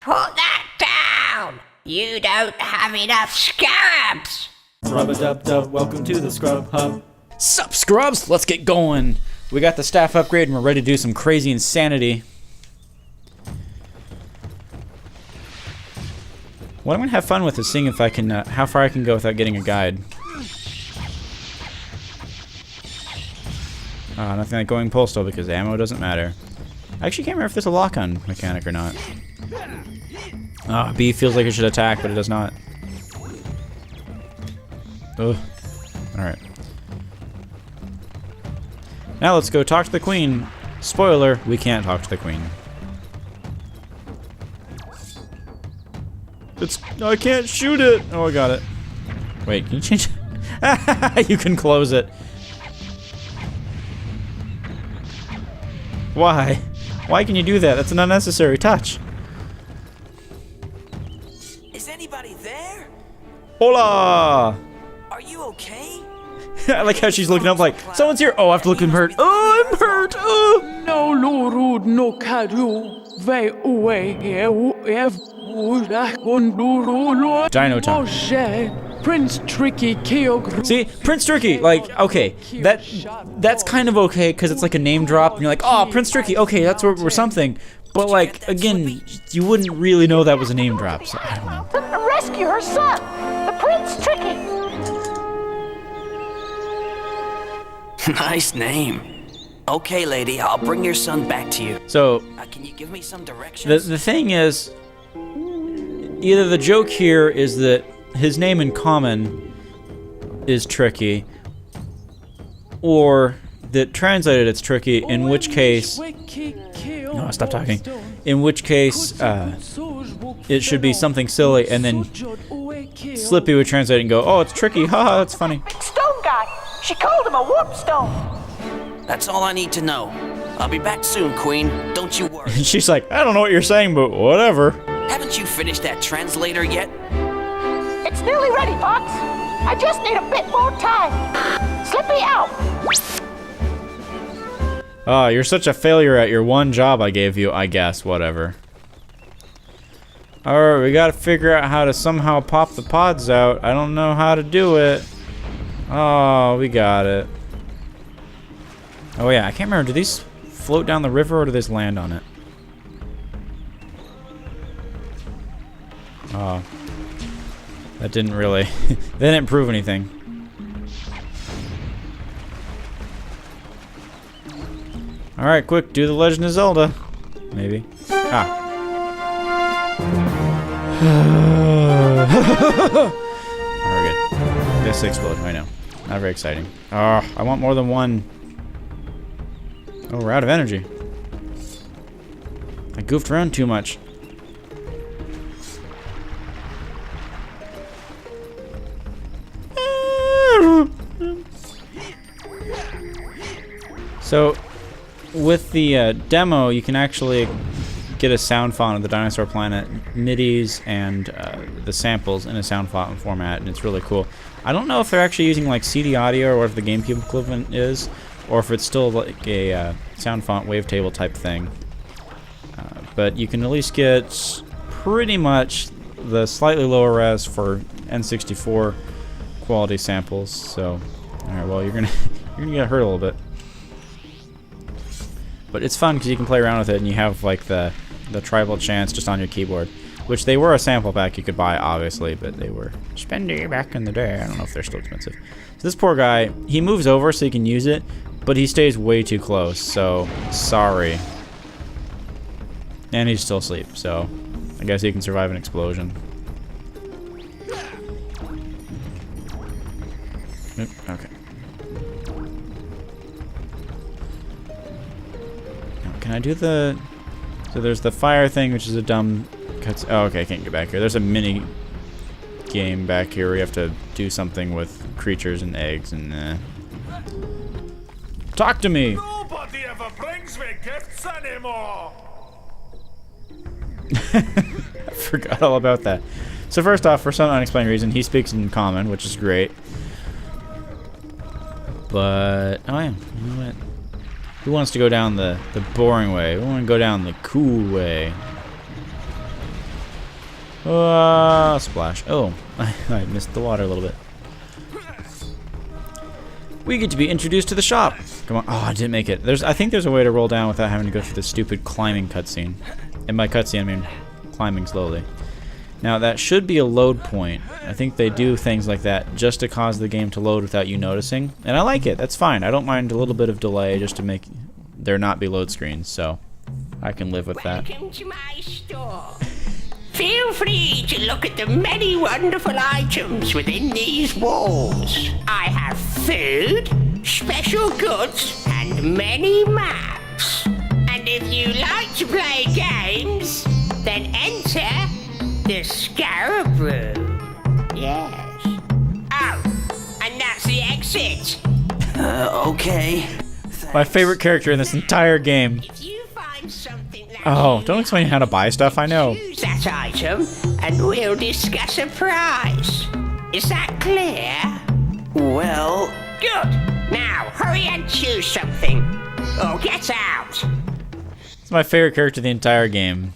Put that down! You don't have enough scarabs! Rub-a-dub-dub, welcome to the Scrub Hub. Sup, scrubs? Let's get going. We got the staff upgrade and we're ready to do some crazy insanity. What I'm gonna have fun with is seeing if I can, how far I can go without getting a guide. Nothing like going postal because ammo doesn't matter. I actually can't remember if there's a lock-on mechanic or not. B feels like it should attack, but it does not. Ugh. Alright. Now let's go talk to the queen. Spoiler, we can't talk to the queen. I can't shoot it! Oh, I got it. Wait, can you change it? You can close it. Why? Why can you do that? That's an unnecessary touch. Is anybody there? Hola! Are you okay? I like how she's looking up like, someone's here! Oh, I have to look at him hurt. Oh, I'm hurt! Oh! No lorud no kadu ve uwe ev Dino time. Prince Tricky Keogru. See, Prince Tricky, like, okay, that's kind of okay because it's like a name drop and you're like, oh, Prince Tricky, okay, that's we're something. But like, again, you wouldn't really know that was a name drop, so I don't know. Rescue her son, the Prince Tricky. Nice name. Okay, lady, I'll bring your son back to you. So, can you give me some directions? the thing is, either the joke here is that his name in common is Tricky, or that translated it's Tricky, in which case... No, stop talking. In which case, it should be something silly, and then Slippy would translate it and go, oh, it's Tricky, haha, that's funny. Stone guy. She called him a warp stone. That's all I need to know. I'll be back soon, Queen. Don't you worry. And she's like, I don't know what you're saying, but whatever. Haven't you finished that translator yet? It's nearly ready, Fox. I just need a bit more time. Slippy out. Oh, you're such a failure at your one job I gave you, I guess, whatever. Alright, we gotta figure out how to somehow pop the pods out. I don't know how to do it. Oh, we got it. Oh yeah, I can't remember, do these float down the river or do they land on it? Oh. That didn't really... they didn't prove anything. Alright, quick, do the Legend of Zelda. Maybe. Ah. We're good. This explode, I know. Not very exciting. Oh, I want more than one. Oh, we're out of energy. I goofed around too much. So, with the demo, you can actually get a sound font of the Dinosaur Planet MIDIs and the samples in a sound font format, and it's really cool. I don't know if they're actually using like CD audio or what the GameCube equivalent is, or if it's still like a sound font wavetable type thing. But you can at least get pretty much the slightly lower res for N64 quality samples. So, all right, well you're gonna get hurt a little bit. But it's fun because you can play around with it and you have like the tribal chants just on your keyboard, which they were a sample pack you could buy obviously, but they were spendy back in the day. I don't know if they're still expensive. So this poor guy, he moves over so he can use it, but he stays way too close, so sorry. And he's still asleep, so I guess he can survive an explosion. Oop, okay. Can I do the... So there's the fire thing, which is a dumb... Oh, okay, I can't get back here. There's a mini game back here where you have to do something with creatures and eggs and... Talk to me! Nobody ever brings me gifts anymore. I forgot all about that. So first off, for some unexplained reason, he speaks in common, which is great. But... Oh yeah, you know what? Who wants to go down the boring way? We want to go down the cool way. Splash. Oh, I missed the water a little bit. We get to be introduced to the shop. Come on. Oh, I didn't make it. I think there's a way to roll down without having to go through the stupid climbing cutscene. And by cutscene, I mean climbing slowly. Now, that should be a load point. I think they do things like that just to cause the game to load without you noticing. And I like it. That's fine. I don't mind a little bit of delay just to make there not be load screens. So I can live with that. Welcome to my store. Feel free to look at the many wonderful items within these walls. I have food, special goods, and many maps. And if you like to play games, then enter the Scarab Room. Yes. Oh, and that's the exit. Okay. My favorite character in this entire game. If you find something that Oh, don't explain how to buy stuff. I know. choose that item, and we'll discuss a price. Is that clear? Well, Good. Now, hurry and choose something. Or get out. It's my favorite character in the entire game.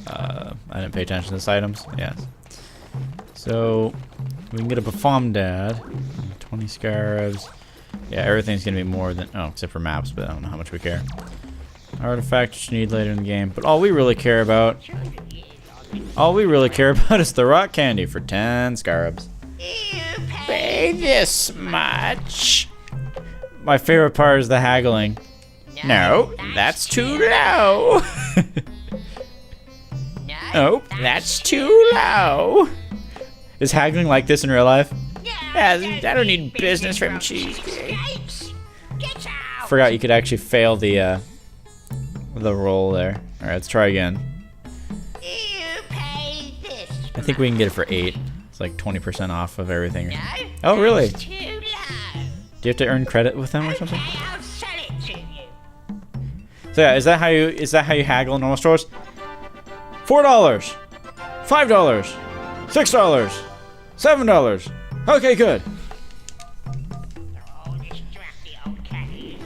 I didn't pay attention to this items. Yes. So we can get up a farm dad. 20 scarabs. Yeah, everything's gonna be more than except for maps, but I don't know how much we care. Artifacts you need later in the game, but all we really care about is the rock candy for 10 scarabs. Pay this much. My favorite part is the haggling. No, that's too low. Oh, that's too low. Is haggling like this in real life? Yeah, I don't need business from cheesecake. Get out. Forgot you could actually fail the roll there. All right, let's try again. You pay this. I think we can get it for 8. It's like 20% off of everything. No, Oh, really? that's too low. Do you have to earn credit with them or something? Okay, I'll sell it to you. So yeah, is that how you haggle in normal stores? $4, $5, $6, $7. Okay, good. Oh, distract the old candy.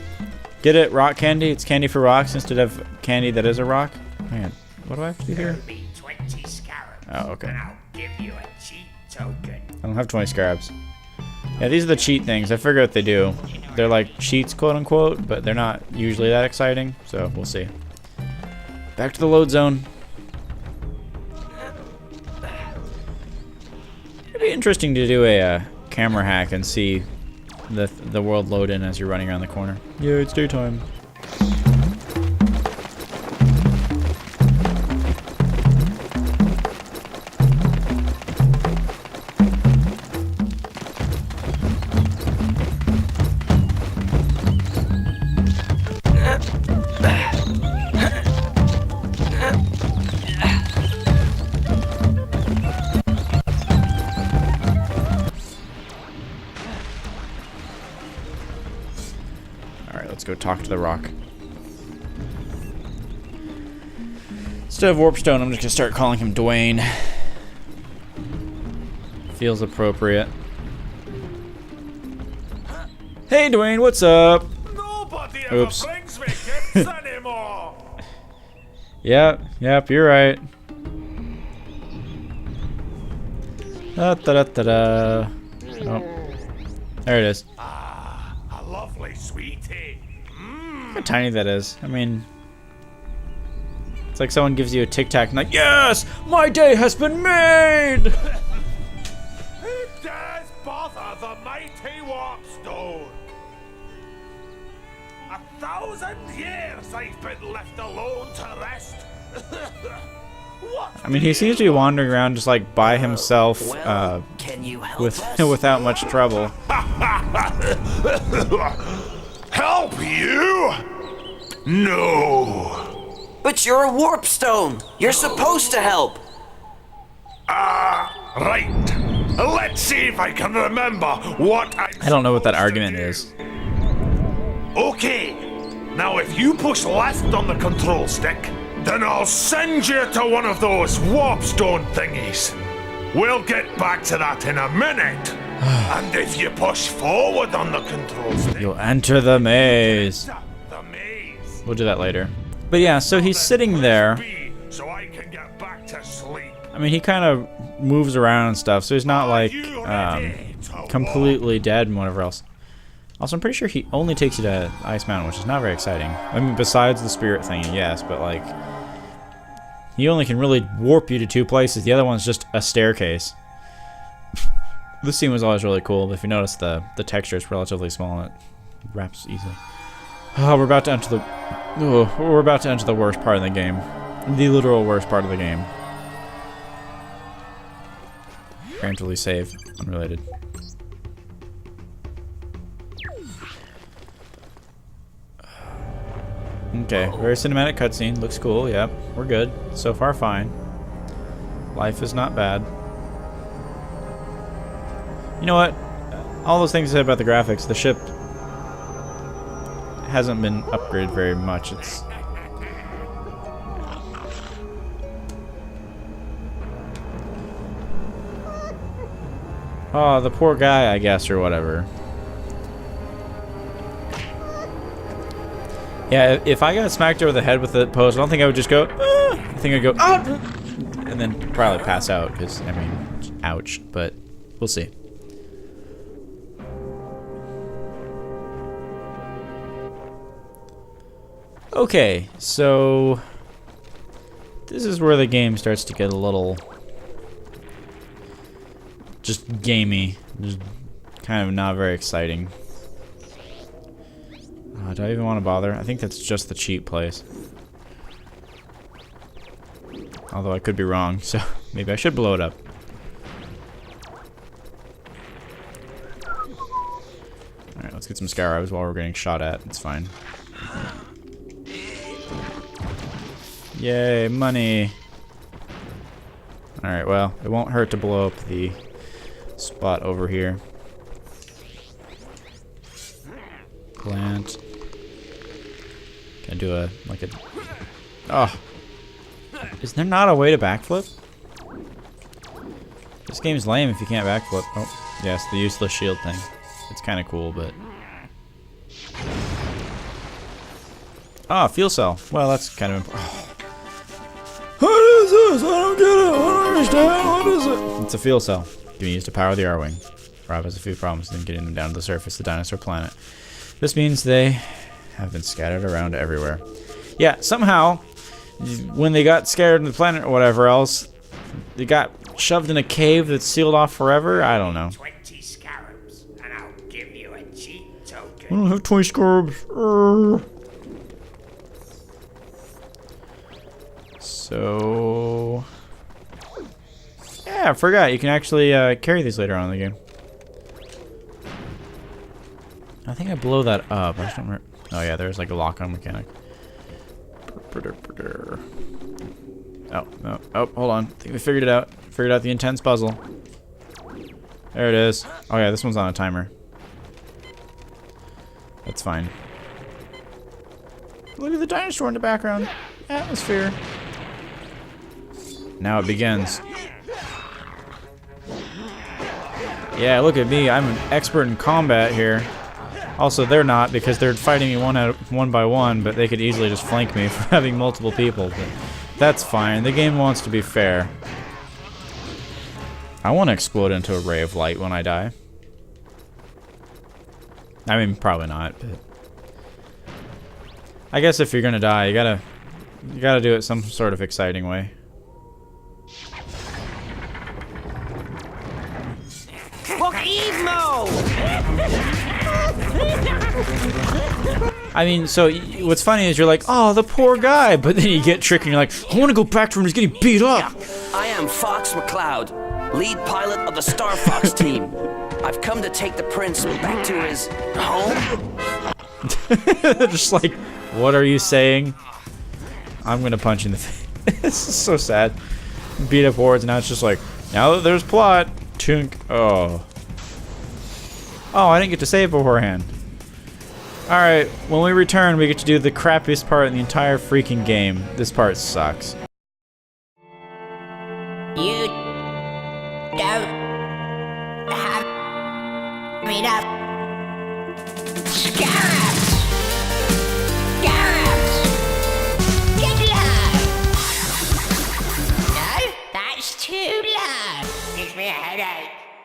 Get it? Rock candy? It's candy for rocks instead of candy that is a rock? Man, what do I have to do here? Be 20 scarabs. Oh, okay. And I'll give you a cheap token. I don't have 20 scarabs. Yeah, these are the cheat things. I figure what they do. They're like cheats, quote unquote, but they're not usually that exciting, so we'll see. Back to the load zone. It'd be interesting to do a camera hack and see the world load in as you're running around the corner. Yeah, it's daytime. Let's go talk to the rock. Instead of Warpstone, I'm just gonna start calling him Dwayne. Feels appropriate. Hey Dwayne, what's up? Nobody ever Oops. brings me gifts anymore. Yep, you're right. Da-da-da-da-da. Oh, there it is. A lovely sweetie. Look how tiny that is. I mean, it's like someone gives you a Tic Tac and like, yes, my day has been made. Who dares bother the mighty Warpstone? 1,000 years I've been left alone to rest. What? I mean, he seems to be wandering around just like by himself, well, can you help with us? without much trouble. Help you? No. But you're a Warpstone. You're supposed to help. Right. Let's see if I can remember what I don't know what that argument is. Okay. Now if you push left on the control stick, then I'll send you to one of those warpstone thingies. We'll get back to that in a minute. And if you push forward on the control stick, You'll enter the maze. the maze. We'll do that later. But yeah, so he's sitting there. So I can get back to sleep. I mean, he kind of moves around and stuff, so he's not like completely dead and whatever else. Also, I'm pretty sure he only takes you to Ice Mountain, which is not very exciting. I mean, besides the spirit thing, yes, but like, he only can really warp you to 2 places. The other one's just a staircase. This scene was always really cool, but if you notice, the texture is relatively small and it wraps easily. Oh, we're about to enter the worst part of the game. The literal worst part of the game. Preemptively save. Unrelated. Okay, very cinematic cutscene. Looks cool, yep. We're good. So far, fine. Life is not bad. You know what? All those things I said about the graphics, the ship hasn't been upgraded very much. It's... Oh, the poor guy, I guess, or whatever. Yeah, if I got smacked over the head with the post, I don't think I would just go, ah! I think I'd go, ah! And then probably pass out, because, I mean, ouch, but we'll see. Okay, so this is where the game starts to get a little just gamey, just kind of not very exciting. Do I even want to bother? I think that's just the cheap place. Although I could be wrong, so maybe I should blow it up. Alright, let's get some scarabs while we're getting shot at. It's fine. Yay, money! Alright, well, it won't hurt to blow up the spot over here. Plant. Can I do a, like a... Oh! Is there not a way to backflip? This game's lame if you can't backflip. Oh, yes, the useless shield thing. It's kind of cool, but... Ah, fuel cell. Well, that's kind of important. Oh. What is this? I don't get it. I don't understand. What is it? It's a fuel cell. Can be used to power the R-Wing. Rob has a few problems in getting them down to the surface of the dinosaur planet. This means they have been scattered around everywhere. Yeah, somehow, when they got scattered on the planet or whatever else, they got shoved in a cave that's sealed off forever? I don't know. 20 scarabs, and I'll give you a cheap token. I don't have 20 scarabs. So... Yeah, I forgot. You can actually carry these later on in the game. I think I blow that up. I just don't remember. Oh yeah, there's like a lock-on mechanic. Oh, no. Oh, hold on. I think we figured it out. Figured out the intense puzzle. There it is. Oh yeah, this one's on a timer. That's fine. Look at the dinosaur in the background. Atmosphere. Now it begins. Yeah, look at me. I'm an expert in combat here. Also, they're not, because they're fighting me one by one, but they could easily just flank me for having multiple people. But that's fine. The game wants to be fair. I want to explode into a ray of light when I die. I mean, probably not, but... I guess if you're gonna die, you gotta do it some sort of exciting way. I mean, so what's funny is you're like, oh, the poor guy, but then you get tricked and you're like, I want to go back to him. He's getting beat up. I am Fox McCloud, lead pilot of the Star Fox team. I've come to take the prince back to his home. Just like, what are you saying? I'm gonna punch you in the face. This is so sad. Beat up hordes, and now it's just like, now that there's plot, chunk. Oh. Oh, I didn't get to save beforehand. Alright, when we return, we get to do the crappiest part in the entire freaking game. This part sucks. You don't have enough scarabs. Scarabs. Get low. No. That's too low. Gives me a headache.